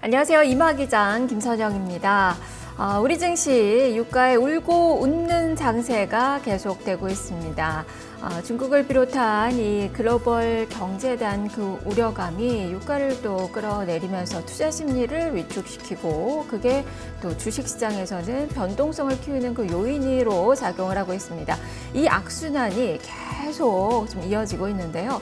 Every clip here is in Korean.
안녕하세요. 이마기장 김선영입니다. 우리 증시 유가에 울고 웃는 장세가 계속되고 있습니다. 중국을 비롯한 이 글로벌 경제에 대한 그 우려감이 유가를 또 끌어내리면서 투자 심리를 위축시키고 그게 또 주식시장에서는 변동성을 키우는 그 요인으로 작용을 하고 있습니다. 이 악순환이 계속 좀 이어지고 있는데요.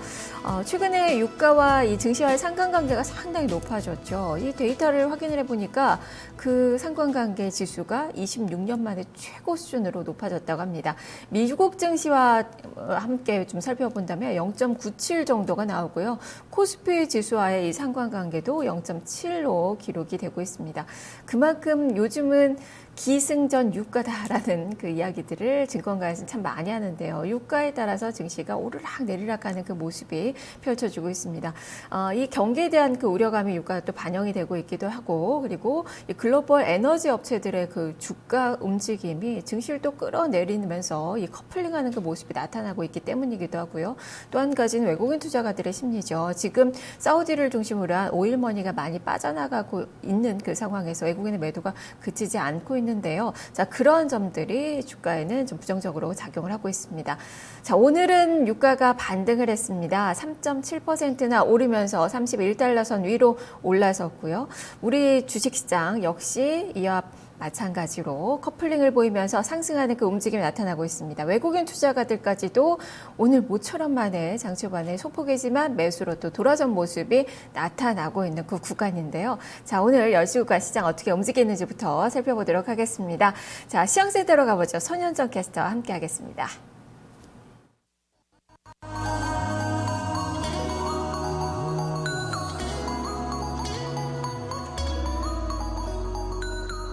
최근에 유가와 이 증시와의 상관관계가 상당히 높아졌죠. 이 데이터를 확인을 해보니까 그 상관관계 지수가 26년 만에 최고 수준으로 높아졌다고 합니다. 미국 증시와 함께 좀 살펴본다면 0.97 정도가 나오고요. 코스피 지수와의 이 상관관계도 0.7로 기록이 되고 있습니다. 그만큼 요즘은 기승전 유가다라는 그 이야기들을 증권가에서는 참 많이 하는데요. 유가에 따라서 증시가 오르락 내리락 하는 그 모습이 펼쳐지고 있습니다. 이 경기에 대한 그 우려감이 유가에 또 반영이 되고 있기도 하고, 그리고 이 글로벌 에너지 업체들의 그 주가 움직임이 증시를 또 끌어내리면서 이 커플링하는 그 모습이 나타나고 있기 때문이기도 하고요. 또 한 가지는 외국인 투자가들의 심리죠. 지금 사우디를 중심으로 한 오일머니가 많이 빠져나가고 있는 그 상황에서 외국인의 매도가 그치지 않고 있는데요. 자, 그런 점들이 주가에는 좀 부정적으로 작용을 하고 있습니다. 자, 오늘은 유가가 반등을 했습니다. 3.7%나 오르면서 31달러 선 위로 올라섰고요. 우리 주식시장 역시 이와 마찬가지로 커플링을 보이면서 상승하는 그 움직임이 나타나고 있습니다. 외국인 투자가들까지도 오늘 모처럼 만에 장 초반에 소폭이지만 매수로 또 돌아선 모습이 나타나고 있는 그 구간인데요. 자, 오늘 열시구간 시장 어떻게 움직이는지부터 살펴보도록 하겠습니다. 자, 시황센터로 가보죠. 손현정 캐스터와 함께 하겠습니다.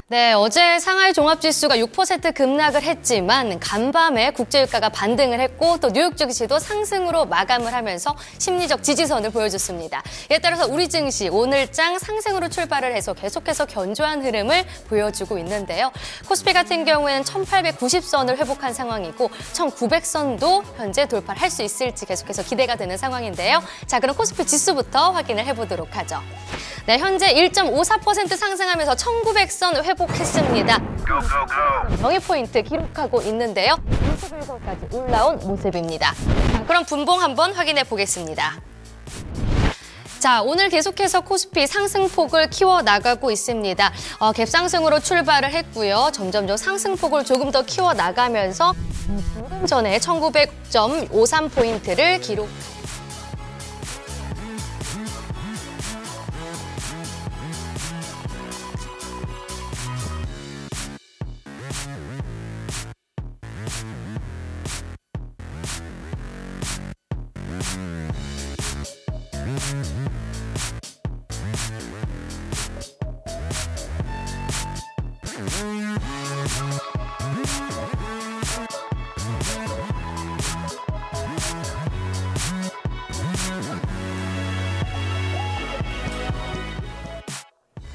네, 어제 상하이 종합지수가 6% 급락을 했지만 간밤에 국제유가가 반등을 했고 또 뉴욕 증시도 상승으로 마감을 하면서 심리적 지지선을 보여줬습니다. 이에 따라서 우리 증시 오늘장 상승으로 출발을 해서 계속해서 견조한 흐름을 보여주고 있는데요. 코스피 같은 경우에는 1890선을 회복한 상황이고 1900선도 현재 돌파를 할 수 있을지 계속해서 기대가 되는 상황인데요. 자, 그럼 코스피 지수부터 확인을 해보도록 하죠. 네, 현재 1.54% 상승하면서 1900선 회복했습니다. 0.포인트 기록하고 있는데요. 21선까지 올라온 모습입니다. 자, 그럼 분봉 한번 확인해 보겠습니다. 자, 오늘 계속해서 코스피 상승폭을 키워나가고 있습니다. 갭상승으로 출발을 했고요. 점점점 상승폭을 조금 더 키워나가면서 방금 전에 1900.53포인트를 기록.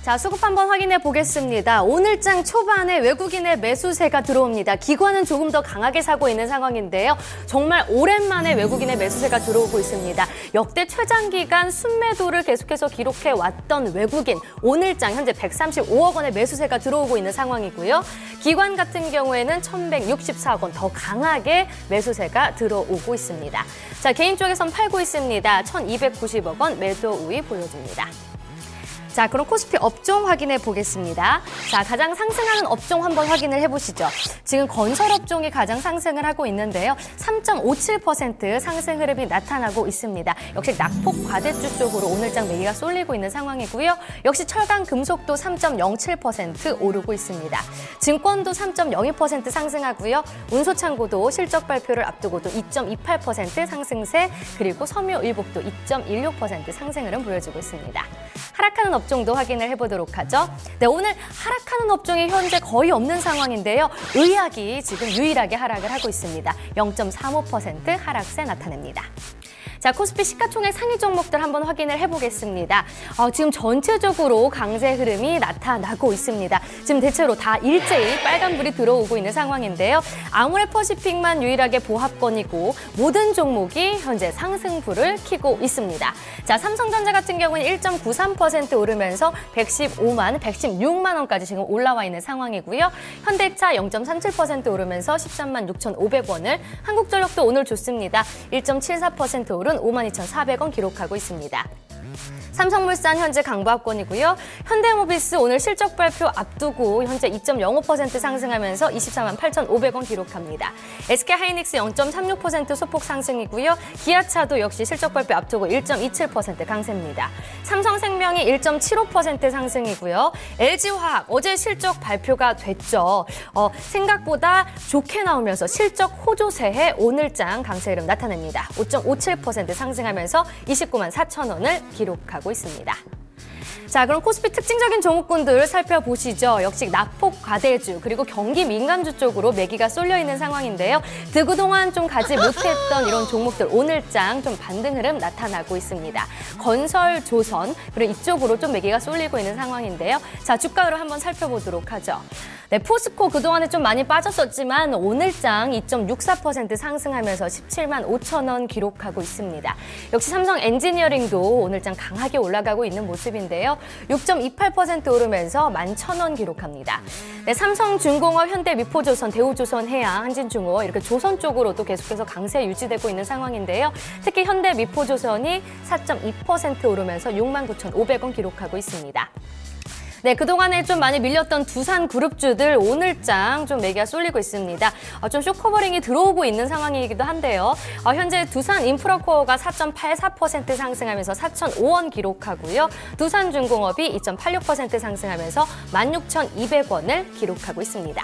자, 수급 한번 확인해 보겠습니다. 오늘장 초반에 외국인의 매수세가 들어옵니다. 기관은 조금 더 강하게 사고 있는 상황인데요. 정말 오랜만에 외국인의 매수세가 들어오고 있습니다. 역대 최장기간 순매도를 계속해서 기록해 왔던 외국인, 오늘장 현재 135억 원의 매수세가 들어오고 있는 상황이고요. 기관 같은 경우에는 1164억 원 더 강하게 매수세가 들어오고 있습니다. 자, 개인 쪽에선 팔고 있습니다. 1290억 원 매도 우위 보여줍니다. 자, 그럼 코스피 업종 확인해 보겠습니다. 자, 가장 상승하는 업종 한번 확인을 해보시죠. 지금 건설 업종이 가장 상승을 하고 있는데요. 3.57% 상승 흐름이 나타나고 있습니다. 역시 낙폭 과대주 쪽으로 오늘장 매기가 쏠리고 있는 상황이고요. 역시 철강 금속도 3.07% 오르고 있습니다. 증권도 3.02% 상승하고요. 운소창고도 실적 발표를 앞두고도 2.28% 상승세, 그리고 섬유의복도 2.16% 상승 흐름 보여주고 있습니다. 하락하는 업종도 확인을 해보도록 하죠. 네, 오늘 하락하는 업종이 현재 거의 없는 상황인데요. 의학이 지금 유일하게 하락을 하고 있습니다. 0.35% 하락세 나타냅니다. 자, 코스피 시가총액 상위 종목들 한번 확인을 해보겠습니다. 지금 전체적으로 강세 흐름이 나타나고 있습니다. 지금 대체로 다 일제히 빨간불이 들어오고 있는 상황인데요. 아모레퍼시픽만 유일하게 보합권이고 모든 종목이 현재 상승불을 켜고 있습니다. 자, 삼성전자 같은 경우는 1.93% 오르면서 116만 원까지 지금 올라와 있는 상황이고요. 현대차 0.37% 오르면서 13만 6,500원을, 한국전력도 오늘 좋습니다. 1.74% 오른 52,400원 기록하고 있습니다. 삼성물산 현재 강보합권이고요. 현대모비스 오늘 실적 발표 앞두고 현재 2.05% 상승하면서 24만 8,500원 기록합니다. SK하이닉스 0.36% 소폭 상승이고요. 기아차도 역시 실적 발표 앞두고 1.27% 강세입니다. 삼성생명이 1.75% 상승이고요. LG화학 어제 실적 발표가 됐죠. 생각보다 좋게 나오면서 실적 호조세에 오늘장 강세 흐름 나타냅니다. 5.57% 상승하면서 29만 4천 원을 기록하고 있습니다. 자, 그럼 코스피 특징적인 종목군들 살펴보시죠. 역시 낙폭 과대주 그리고 경기 민감주 쪽으로 매기가 쏠려 있는 상황인데요. 그동안 좀 가지 못했던 이런 종목들 오늘장 좀 반등 흐름 나타나고 있습니다. 건설, 조선 그리고 이쪽으로 좀 매기가 쏠리고 있는 상황인데요. 자, 주가 흐름 한번 살펴보도록 하죠. 네, 포스코 그동안에 좀 많이 빠졌었지만 오늘장 2.64% 상승하면서 17만 5천 원 기록하고 있습니다. 역시 삼성 엔지니어링도 오늘장 강하게 올라가고 있는 모습인데요. 6.28% 오르면서 11,000원 기록합니다. 네, 삼성중공업, 현대미포조선, 대우조선해양, 한진중공업 이렇게 조선 쪽으로도 계속해서 강세 유지되고 있는 상황인데요. 특히 현대미포조선이 4.2% 오르면서 69,500원 기록하고 있습니다. 네, 그동안에 좀 많이 밀렸던 두산 그룹주들 오늘장 좀 매기가 쏠리고 있습니다. 좀 쇼커버링이 들어오고 있는 상황이기도 한데요. 현재 두산 인프라코어가 4.84% 상승하면서 4,005원 기록하고요. 두산중공업이 2.86% 상승하면서 16,200원을 기록하고 있습니다.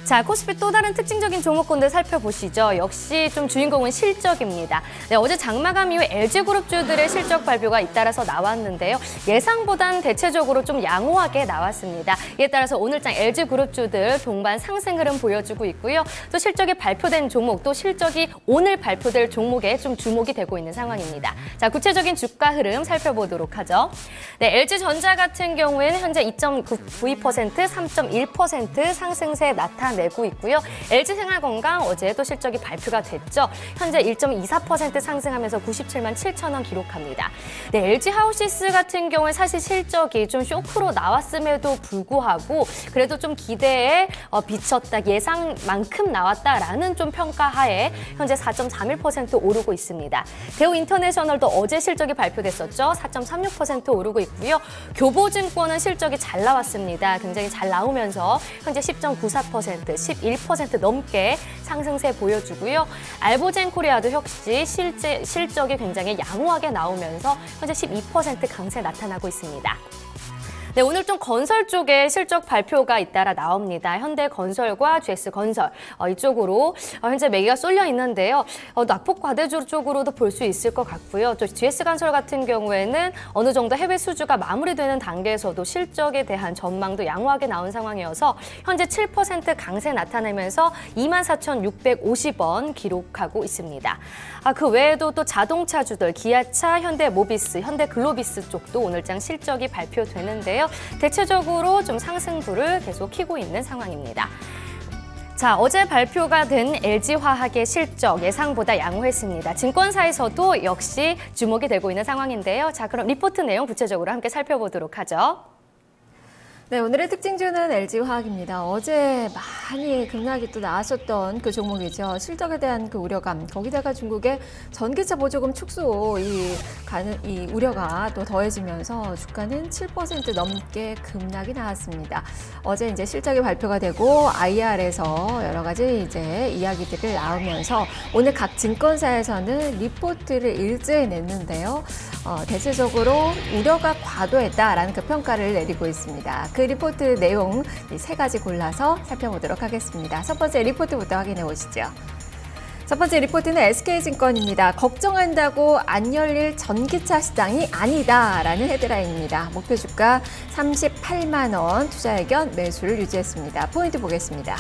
자, 코스피 또 다른 특징적인 종목군들 살펴보시죠. 역시 좀 주인공은 실적입니다. 네, 어제 장마감 이후 LG그룹주들의 실적 발표가 잇따라서 나왔는데요. 예상보단 대체적으로 좀 양호하게 나왔습니다. 이에 따라서 오늘장 LG그룹주들 동반 상승 흐름 보여주고 있고요. 또 실적이 발표된 종목, 또 실적이 오늘 발표될 종목에 좀 주목이 되고 있는 상황입니다. 자, 구체적인 주가 흐름 살펴보도록 하죠. 네, LG전자 같은 경우에는 현재 2.92%, 3.1% 상승세 나타납니다. 내고 있고요. LG생활건강 어제도 실적이 발표가 됐죠. 현재 1.24% 상승하면서 97만 7천 원 기록합니다. 네, LG하우시스 같은 경우에 사실 실적이 좀 쇼크로 나왔음에도 불구하고 그래도 좀 기대에 비쳤다, 예상만큼 나왔다라는 좀 평가하에 현재 4.31% 오르고 있습니다. 대우인터내셔널도 어제 실적이 발표됐었죠. 4.36% 오르고 있고요. 교보증권은 실적이 잘 나왔습니다. 굉장히 잘 나오면서 현재 10.94%, 11% 넘게 상승세 보여주고요. 알보젠코리아도 역시 실적이 굉장히 양호하게 나오면서 현재 12% 강세 나타나고 있습니다. 네, 오늘 좀 건설 쪽에 실적 발표가 잇따라 나옵니다. 현대건설과 GS건설 이쪽으로 현재 매기가 쏠려 있는데요. 낙폭 과대주 쪽으로도 볼 수 있을 것 같고요. 또 GS건설 같은 경우에는 어느 정도 해외 수주가 마무리되는 단계에서도 실적에 대한 전망도 양호하게 나온 상황이어서 현재 7% 강세 나타내면서 24,650원 기록하고 있습니다. 그 외에도 또 자동차주들 기아차, 현대모비스, 현대글로비스 쪽도 오늘장 실적이 발표되는데요. 대체적으로 좀 상승불을 계속 켜고 있는 상황입니다. 자, 어제 발표가 된 LG화학의 실적 예상보다 양호했습니다. 증권사에서도 역시 주목이 되고 있는 상황인데요. 자, 그럼 리포트 내용 구체적으로 함께 살펴보도록 하죠. 네, 오늘의 특징주는 LG화학입니다. 어제 많이 급락이 또 나왔었던 그 종목이죠. 실적에 대한 그 우려감, 거기다가 중국의 전기차 보조금 축소 이 우려가 또 더해지면서 주가는 7% 넘게 급락이 나왔습니다. 어제 이제 실적이 발표가 되고 IR에서 여러 가지 이제 이야기들이 나오면서 오늘 각 증권사에서는 리포트를 일제히 냈는데요. 대체적으로 우려가 과도했다라는 그 평가를 내리고 있습니다. 그 리포트 내용 세 가지 골라서 살펴보도록 하겠습니다. 첫 번째 리포트부터 확인해 보시죠. 첫 번째 리포트는 SK증권입니다. 걱정한다고 안 열릴 전기차 시장이 아니다라는 헤드라인입니다. 목표 주가 38만 원, 투자 의견 매수를 유지했습니다. 포인트 보겠습니다.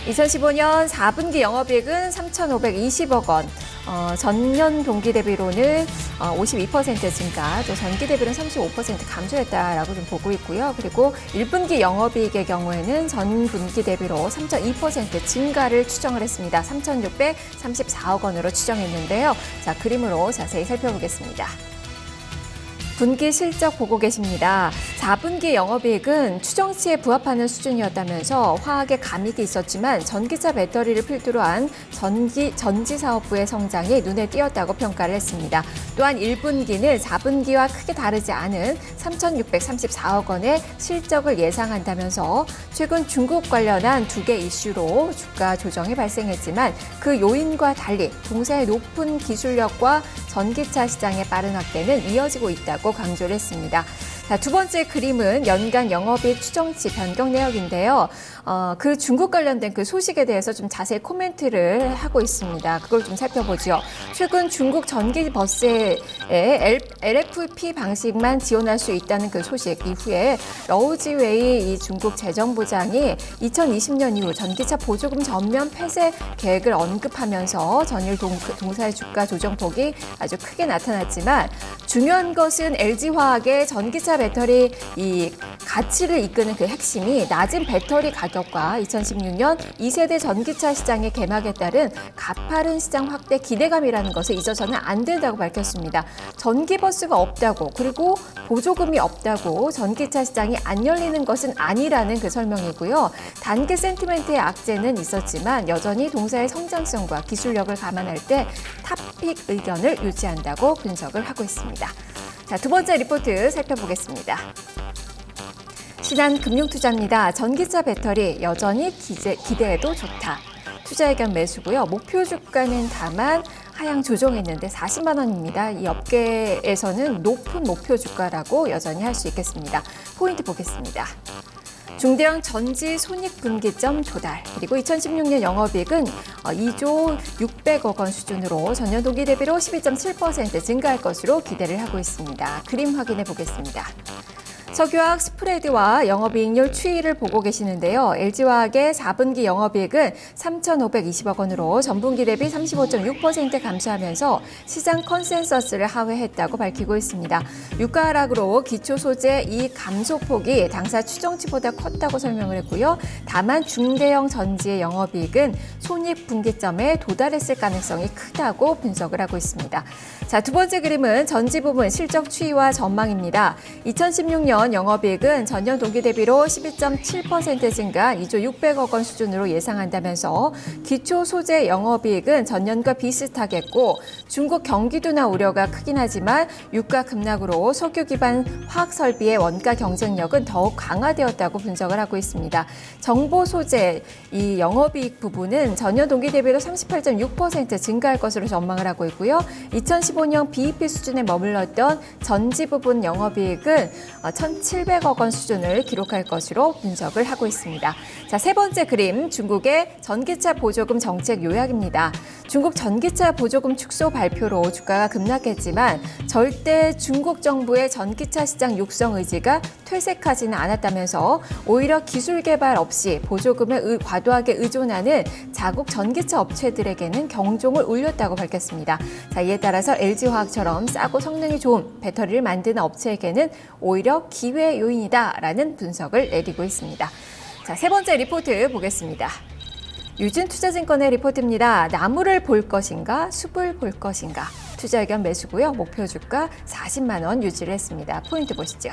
2015년 4분기 영업이익은 3,520억 원. 전년 동기 대비로는 52% 증가, 또 전기 대비로는 35% 감소했다라고 좀 보고 있고요. 그리고 1분기 영업이익의 경우에는 전분기 대비로 3.2% 증가를 추정을 했습니다. 3,634억 원으로 추정했는데요. 자, 그림으로 자세히 살펴보겠습니다. 분기 실적 보고 계십니다. 4분기 영업이익은 추정치에 부합하는 수준이었다면서 화학의 감익이 있었지만 전기차 배터리를 필두로 한 전지 사업부의 성장이 눈에 띄었다고 평가를 했습니다. 또한 1분기는 4분기와 크게 다르지 않은 3,634억 원의 실적을 예상한다면서 최근 중국 관련한 2개 이슈로 주가 조정이 발생했지만 그 요인과 달리 동사의 높은 기술력과 전기차 시장의 빠른 확대는 이어지고 있다고 강조를 했습니다. 자, 두 번째 그림은 연간 영업이익 추정치 변경 내역인데요. 그 중국 관련된 그 소식에 대해서 좀 자세히 코멘트를 하고 있습니다. 그걸 좀 살펴보죠. 최근 중국 전기 버스에 LFP 방식만 지원할 수 있다는 그 소식 이후에 러우지웨이 이 중국 재정부장이 2020년 이후 전기차 보조금 전면 폐쇄 계획을 언급하면서 전일 동사의 주가 조정폭이 아주 크게 나타났지만 중요한 것은 LG화학의 전기차 배터리 이 가치를 이끄는 그 핵심이 낮은 배터리 가격과 2016년 2세대 전기차 시장의 개막에 따른 가파른 시장 확대 기대감이라는 것을 잊어서는 안 된다고 밝혔습니다. 전기버스가 없다고 그리고 보조금이 없다고 전기차 시장이 안 열리는 것은 아니라는 그 설명이고요. 단기 센티멘트의 악재는 있었지만 여전히 동사의 성장성과 기술력을 감안할 때 탑픽 의견을 유지한다고 분석을 하고 있습니다. 자, 두 번째 리포트 살펴보겠습니다. 신한금융투자입니다. 전기차 배터리 여전히 기대해도 좋다. 투자 의견 매수고요. 목표 주가는 다만 하향 조정했는데 40만 원입니다. 이 업계에서는 높은 목표 주가라고 여전히 할 수 있겠습니다. 포인트 보겠습니다. 중대형 전지 손익분기점 조달, 그리고 2016년 영업이익은 2조 600억 원 수준으로 전년 동기 대비로 12.7% 증가할 것으로 기대를 하고 있습니다. 그림 확인해 보겠습니다. 석유화학 스프레드와 영업이익률 추이를 보고 계시는데요. LG화학의 4분기 영업이익은 3,520억 원으로 전분기 대비 35.6% 감소하면서 시장 컨센서스를 하회했다고 밝히고 있습니다. 유가 하락으로 기초 소재 이익 감소폭이 당사 추정치보다 컸다고 설명을 했고요. 다만 중대형 전지의 영업이익은 손익분기점에 도달했을 가능성이 크다고 분석을 하고 있습니다. 자, 두 번째 그림은 전지 부분 실적 추이와 전망입니다. 2016년 영업이익은 전년 동기 대비로 12.7% 증가 2조 600억 원 수준으로 예상한다면서 기초 소재 영업이익은 전년과 비슷하겠고 중국 경기 둔화 우려가 크긴 하지만 유가 급락으로 석유 기반 화학 설비의 원가 경쟁력은 더욱 강화되었다고 분석을 하고 있습니다. 정보 소재 이 영업이익 부분은 전년 동기 대비로 38.6% 증가할 것으로 전망을 하고 있고요. 2015년 BEP 수준에 머물렀던 전지 부분 영업이익은 1,700억 원 수준을 기록할 것으로 분석을 하고 있습니다. 자, 세 번째 그림, 중국의 전기차 보조금 정책 요약입니다. 중국 전기차 보조금 축소 발표로 주가가 급락했지만 절대 중국 정부의 전기차 시장 육성 의지가 퇴색하지는 않았다면서 오히려 기술 개발 없이 보조금에 과도하게 의존하는 자국 전기차 업체들에게는 경종을 울렸다고 밝혔습니다. 자, 이에 따라서 LG화학처럼 싸고 성능이 좋은 배터리를 만드는 업체에게는 오히려 기회 요인이다라는 분석을 내리고 있습니다. 자, 세 번째 리포트 보겠습니다. 유진투자증권의 리포트입니다. 나무를 볼 것인가, 숲을 볼 것인가. 투자 의견 매수고요. 목표 주가 40만 원 유지를 했습니다. 포인트 보시죠.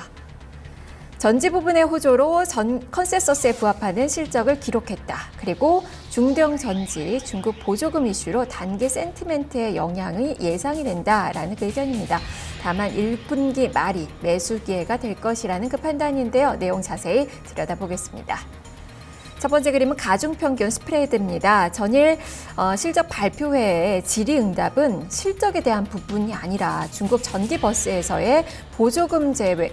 전지 부분의 호조로 컨센서스에 부합하는 실적을 기록했다. 그리고 중대형 전지, 중국 보조금 이슈로 단기 센티멘트의 영향이 예상이 된다라는 그 의견입니다. 다만 1분기 말이 매수 기회가 될 것이라는 그 판단인데요. 내용 자세히 들여다보겠습니다. 첫 번째 그림은 가중평균 스프레드입니다. 전일 실적 발표회의 질의응답은 실적에 대한 부분이 아니라 중국 전기버스에서의 보조금제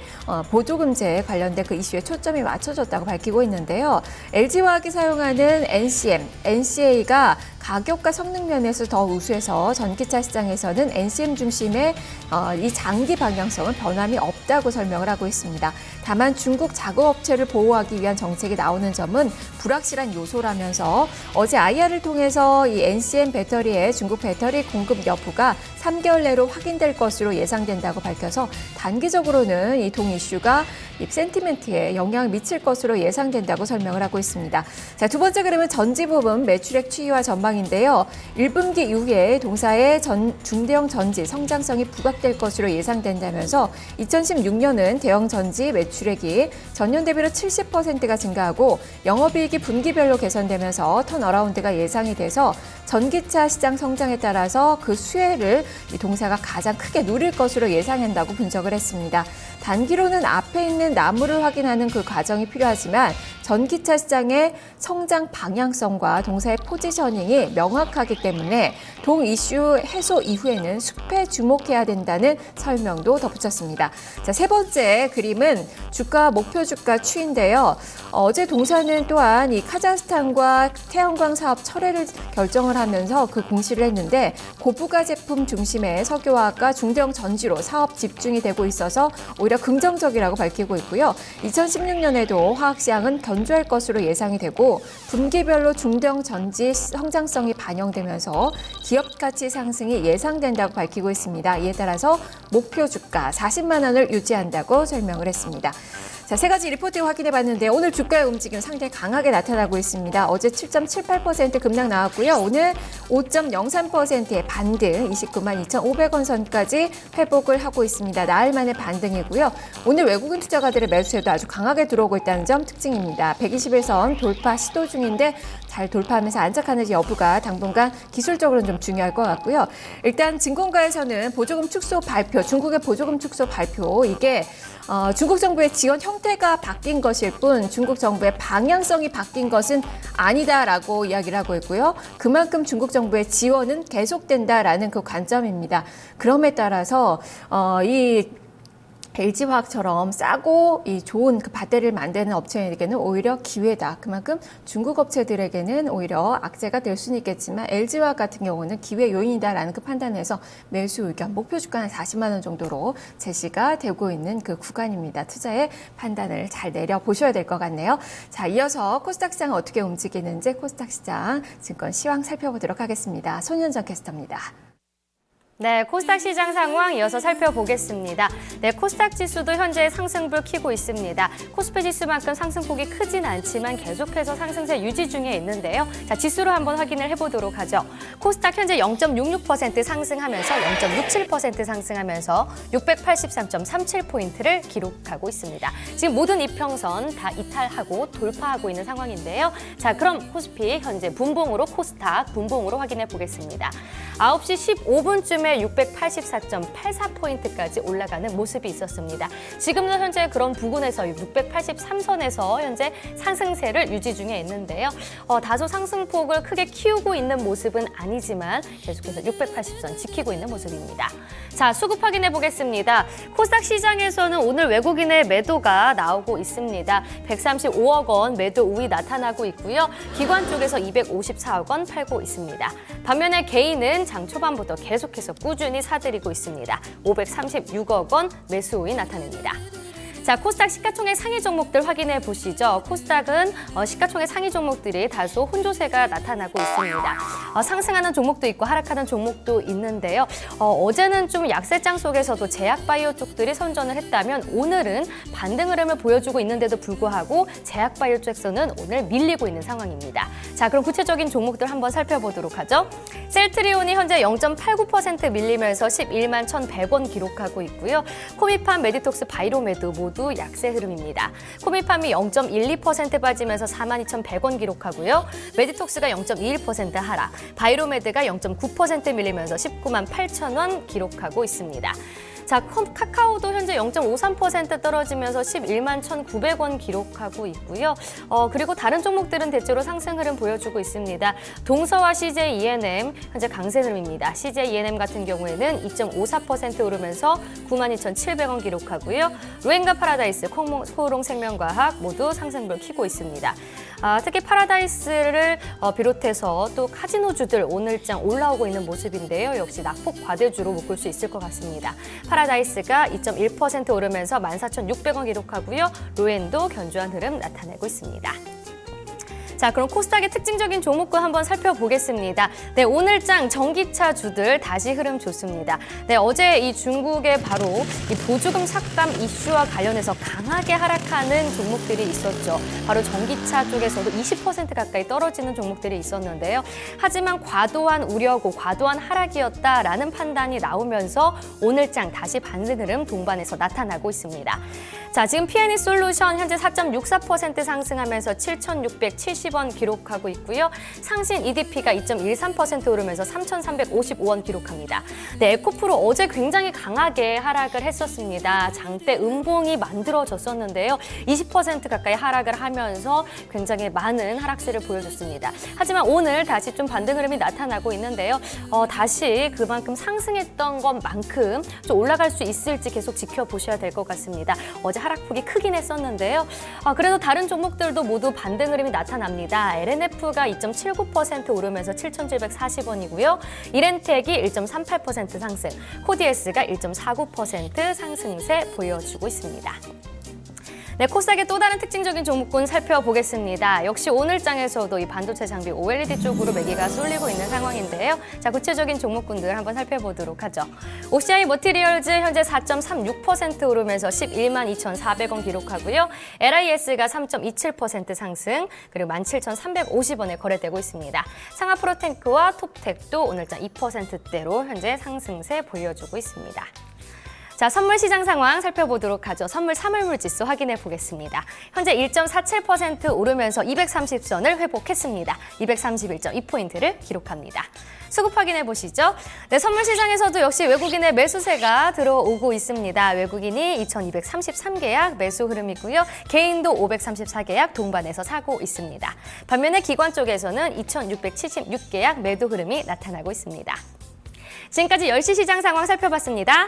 관련된 그 이슈에 초점이 맞춰졌다고 밝히고 있는데요. LG화학이 사용하는 NCM, NCA가 가격과 성능 면에서 더 우수해서 전기차 시장에서는 NCM 중심의 이 장기 방향성은 변함이 없다고 설명을 하고 있습니다. 다만 중국 작업업체를 보호하기 위한 정책이 나오는 점은 불확실한 요소라면서 어제 IR을 통해서 이 NCM 배터리의 중국 배터리 공급 여부가 3개월 내로 확인될 것으로 예상된다고 밝혀서 단기적으로는 이 동 이슈가 이 센티멘트에 영향을 미칠 것으로 예상된다고 설명을 하고 있습니다. 자, 두 번째 그림은 전지 부분 매출액 추이와 전망인데요. 1분기 이후에 동사의 중대형 전지 성장성이 부각될 것으로 예상된다면서 2016년은 대형 전지 매출액이 전년 대비로 70%가 증가하고 영업이익이 분기별로 개선되면서 턴어라운드가 예상이 돼서 전기차 시장 성장에 따라서 그 수혜를 이 동사가 가장 크게 누릴 것으로 예상한다고 분석을 했습니다. 단기로는 앞에 있는 나무를 확인하는 그 과정이 필요하지만 전기차 시장의 성장 방향성과 동사의 포지셔닝이 명확하기 때문에 동 이슈 해소 이후에는 숲에 주목해야 된다는 설명도 덧붙였습니다. 자, 세 번째 그림은 주가 목표 주가 추인데요. 어제 동사는 또한 이 카자흐스탄과 태양광 사업 철회를 결정을 하면서 그 공시를 했는데 고부가 제품 중심의 석유화학과 중대형 전지로 사업 집중이 되고 있어서 오히려 긍정적이라고 밝히고 있고요. 2016년에도 화학 시장은 견조할 것으로 예상이 되고 분기별로 중대형 전지 성장성이 반영되면서 기업 가치 상승이 예상된다고 밝히고 있습니다. 이에 따라서 목표 주가 40만 원을 유지한다고 설명을 했습니다. 자, 세 가지 리포트 확인해 봤는데 오늘 주가의 움직임 상당히 강하게 나타나고 있습니다. 어제 7.78% 급락 나왔고요. 오늘 5.03%의 반등 29만 2,500원 선까지 회복을 하고 있습니다. 나흘 만의 반등이고요. 오늘 외국인 투자가들의 매수세도 아주 강하게 들어오고 있다는 점 특징입니다. 121선 돌파 시도 중인데 잘 돌파하면서 안착하는지 여부가 당분간 기술적으로는 좀 중요할 것 같고요. 일단 증권가에서는 보조금 축소 발표, 중국의 보조금 축소 발표 이게 중국 정부의 지원 형태가 바뀐 것일 뿐 중국 정부의 방향성이 바뀐 것은 아니다라고 이야기를 하고 있고요. 그만큼 중국 정부의 지원은 계속된다라는 그 관점입니다. 그럼에 따라서 이 LG화학처럼 싸고 이 좋은 그 배터리를 만드는 업체에게는 오히려 기회다. 그만큼 중국 업체들에게는 오히려 악재가 될 수는 있겠지만 LG화학 같은 경우는 기회 요인이다라는 그 판단에서 매수 의견, 목표 주가는 40만 원 정도로 제시가 되고 있는 그 구간입니다. 투자의 판단을 잘 내려보셔야 될 것 같네요. 자, 이어서 코스닥 시장은 어떻게 움직이는지 코스닥 시장 증권 시황 살펴보도록 하겠습니다. 손현정 캐스터입니다. 네, 코스닥 시장 상황 이어서 살펴보겠습니다. 네, 코스닥 지수도 현재 상승불 켜고 있습니다. 코스피 지수만큼 상승폭이 크진 않지만 계속해서 상승세 유지 중에 있는데요. 자, 지수로 한번 확인을 해보도록 하죠. 코스닥 현재 0.66% 상승하면서 0.67% 상승하면서 683.37포인트를 기록하고 있습니다. 지금 모든 이평선 다 이탈하고 돌파하고 있는 상황인데요. 자, 그럼 코스피 현재 분봉으로 코스닥 분봉으로 확인해 보겠습니다. 9시 15분쯤에 684.84포인트까지 올라가는 모습이 있었습니다. 지금은 현재 그런 부근에서 683선에서 현재 상승세를 유지 중에 있는데요. 다소 상승폭을 크게 키우고 있는 모습은 아니지만 계속해서 680선 지키고 있는 모습입니다. 자, 수급 확인해 보겠습니다. 코스닥 시장에서는 오늘 외국인의 매도가 나오고 있습니다. 135억 원 매도 우위 나타나고 있고요. 기관 쪽에서 254억 원 팔고 있습니다. 반면에 개인은 장 초반부터 계속해서 꾸준히 사들이고 있습니다. 536억 원 매수 우위 나타냅니다. 자, 코스닥 시가총액 상위 종목들 확인해 보시죠. 코스닥은 시가총액 상위 종목들이 다소 혼조세가 나타나고 있습니다. 상승하는 종목도 있고 하락하는 종목도 있는데요. 어제는 좀 약세장 속에서도 제약바이오 쪽들이 선전을 했다면 오늘은 반등 흐름을 보여주고 있는데도 불구하고 제약바이오 쪽에서는 오늘 밀리고 있는 상황입니다. 자, 그럼 구체적인 종목들 한번 살펴보도록 하죠. 셀트리온이 현재 0.89% 밀리면서 11만 1,100원 기록하고 있고요. 코미팜, 메디톡스, 바이로메드 모두 약세 흐름입니다. 코미팜이 0.12% 빠지면서 42,100원 기록하고요. 메디톡스가 0.21% 하락, 바이로메드가 0.9% 밀리면서 198,000원 기록하고 있습니다. 자, 카카오도 현재 0.53% 떨어지면서 11만 1,900원 기록하고 있고요. 그리고 다른 종목들은 대체로 상승 흐름 보여주고 있습니다. 동서와 CJ ENM 현재 강세 흐름입니다. CJ ENM 같은 경우에는 2.54% 오르면서 92,700원 기록하고요. 루엔과 파라다이스, 코오롱생명과학 모두 상승을 켜고 있습니다. 특히 파라다이스를 비롯해서 또 카지노주들 오늘장 올라오고 있는 모습인데요. 역시 낙폭 과대주로 묶을 수 있을 것 같습니다. 파라다이스가 2.1% 오르면서 14,600원 기록하고요. 루엔도 견조한 흐름 나타내고 있습니다. 자, 그럼 코스닥의 특징적인 종목군 한번 살펴보겠습니다. 네, 오늘장 전기차주들 다시 흐름 좋습니다. 네, 어제 이 중국의 바로 이 보조금 삭감 이슈와 관련해서 강하게 하락하는 종목들이 있었죠. 바로 전기차 쪽에서도 20% 가까이 떨어지는 종목들이 있었는데요. 하지만 과도한 우려고 과도한 하락이었다라는 판단이 나오면서 오늘장 다시 반등 흐름 동반해서 나타나고 있습니다. 자, 지금 P&E 솔루션 현재 4.64% 상승하면서 7,670원 기록하고 있고요. 상신 EDP가 2.13% 오르면서 3,355원 기록합니다. 네, 에코프로 어제 굉장히 강하게 하락을 했었습니다. 장대 음봉이 만들어졌었는데요. 20% 가까이 하락을 하면서 굉장히 많은 하락세를 보여줬습니다. 하지만 오늘 다시 좀 반등 흐름이 나타나고 있는데요. 다시 그만큼 상승했던 것만큼 좀 올라갈 수 있을지 계속 지켜보셔야 될 것 같습니다. 어제 하락폭이 크긴 했었는데요. 그래도 다른 종목들도 모두 반등 흐름이 나타납니다. LNF가 2.79% 오르면서 7,740원이고요. 이렌텍이 1.38% 상승, 코디에스가 1.49% 상승세 보여주고 있습니다. 네, 코스닥의 또 다른 특징적인 종목군 살펴보겠습니다. 역시 오늘장에서도 이 반도체 장비 OLED 쪽으로 매기가 쏠리고 있는 상황인데요. 자, 구체적인 종목군들 한번 살펴보도록 하죠. OCI 머티리얼즈 현재 4.36% 오르면서 11만 2,400원 기록하고요. LIS가 3.27% 상승, 그리고 17,350원에 거래되고 있습니다. 상하프로탱크와 톱텍도 오늘장 2%대로 현재 상승세 보여주고 있습니다. 자, 선물 시장 상황 살펴보도록 하죠. 선물 사물물 지수 확인해 보겠습니다. 현재 1.47% 오르면서 230선을 회복했습니다. 231.2포인트를 기록합니다. 수급 확인해 보시죠. 네, 선물 시장에서도 역시 외국인의 매수세가 들어오고 있습니다. 외국인이 2,233계약 매수 흐름이고요. 개인도 534계약 동반해서 사고 있습니다. 반면에 기관 쪽에서는 2,676계약 매도 흐름이 나타나고 있습니다. 지금까지 10시 시장 상황 살펴봤습니다.